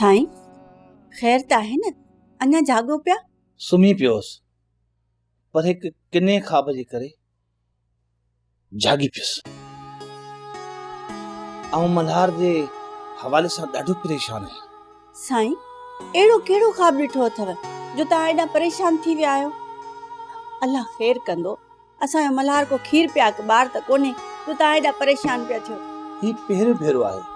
साईं ख़ैर त आहे न? अञा जाॻो पिया? सुम्ही पियोसि पर हिकु किने ख़्वाब जे करे जागी पियुसि। ऐं मल्हार जे हवाले सां ॾाढो परेशान आहियां। साईं अहिड़ो कहिड़ो ख़्वाब ॾिठो अथव जो तव्हां एॾा परेशान थी विया आहियो? अल्लाह ख़ैर कंदो। असांजो मल्हार को खीर पिया ॿार त कोन्हे जो तव्हां एॾा परेशान पिया थियो। ही पहिरियों भेरो आहे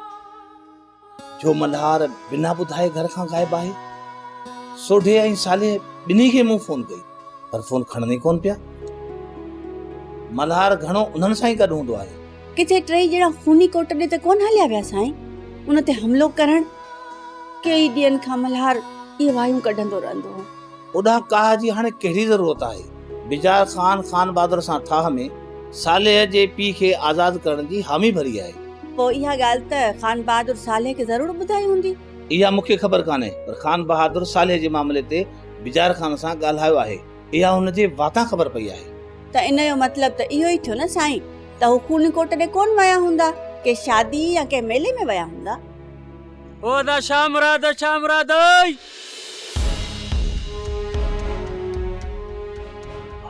जो मल्हार बिना ॿुधाए घर खां ग़ाइब आहे। सोढे ऐं साले ॿिन्ही खे मूं फोन कई पर फोन खणनि ई कोन पिया। मल्हार घणो उन्हनि सां ई गॾु हूंदो आहे। किथे टई ॼणा खूनी कोट ॾे त कोन हलिया विया साईं? उन ते हमिलो करण कई ॾींहंनि खां मल्हार इहे वायूं कढंदो रहंदो हो। ओॾा काह जी हाणे कहिड़ी ज़रूरत आहे? बिजार खान बहादुर सां ठाह में सालेह जे पीउ खे आज़ाद करण जी हामी भरी आहे। पोइ इहा ॻाल्हि त खान बहादुर सालेह खे ज़रूर ॿुधाई हूंदी। इहा मूंखे ख़बर कान्हे पर खान बहादुर सालेह जे मामले ते बिजार खान सां ॻाल्हायो आहे। इहा हुनजे वाता ख़बर पई आहे। त इन जो मतिलब त इहो ई थियो न साईं त हू खूनी कोट ॾे कोन विया हूंदा, के शादी या के मेले में विया हूंदा। ओ दा शामराद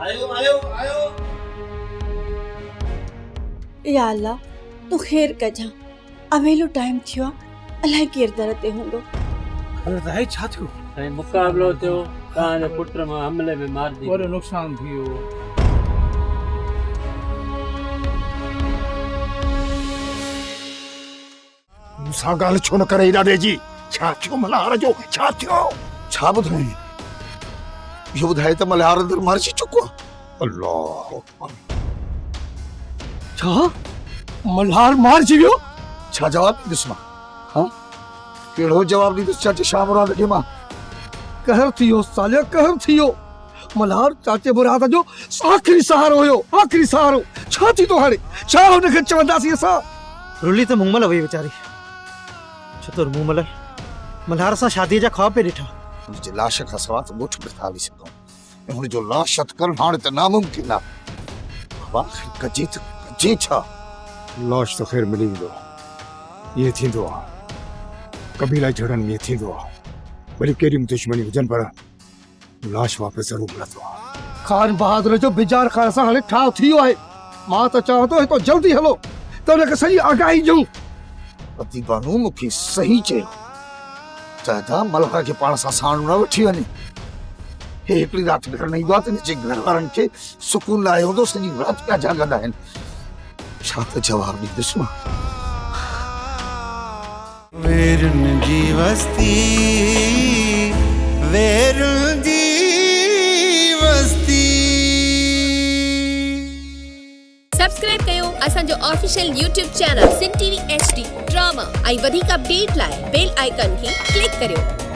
आयो आयो आयो। या अल्लाह तूं ख़ैर कजां। अवेलो टाइम थियो अलाए केर दर ते हूंदो। अरे राय छा थियो? ऐं मुक़ाबलो थियो तव्हांजे पुट मां हमले में मारजी वॾो नुक़सान थियो। मूंसां ॻाल्हि छो न करे ॾाॾे जी? छा थियो मल्हार जो? छा थियो? छा ॿुधाई? इहो ॿुधाए त मल्हार अंदरि मरिजी चुको आहे। अल्लाह छा मल्हार मारिजी वियो? छा जवाब ॾिस मां? हाँ कहिड़ो जवाब ॾींदुसि चाचे शाहमुराद खे मां? कहर थियो सालिया, कहर थियो। मल्हार चाचे मुराद जो आख़िरी सहारो हुयो, आख़िरी सहारो। छा थी तो हाणे? छा हुनखे चवंदासीं असां? रुली त मूंमल वई वीचारी। छतुर मूंमल मल्हार सां शादीअ जा ख्वाब पे ॾिठा। हुनजे लाश खां सवाइ त ॻोठ में था हली सघूं ऐं हुनजो लाश हथ करणु हाणे त नामुमकिन आहे। आख़िर कजे त कजे छा? लाश त ख़ैर मिली वेंदो। इहे थींदो आहे कबीला जड़नि में थींदो आहे। भली कहिड़ी दुश्मनी हुजनि पर लाश वापसि ज़रूरु मिलंदो आहे। खान बहादुर जो बिजार खान सां हाणे ठाव थी वियो आहे। मां त चाहियां थो हितो जल्दी हलो त हुनखे सही आगाही ॾियूं। पति बानू मूंखे सही चयो त मल्हार खे पाण सां साण न वठी वञे। हे हिकिड़ी राति बिखरण ईंदो आहे त हिनजे घर वारनि खे सुकून लाइ हूंदो, सॼी राति पिया जाॻंदा आहिनि। छा त जवाबु ॾींदुसि मां? वेरुन जी वस्ती, वेरुन जी वस्ती। सब्सक्राइब कयो असांजो official YouTube channel Sindh TV HD drama ऐं वधीक अपडेट लाइ बेल आइकन खे क्लिक करियो।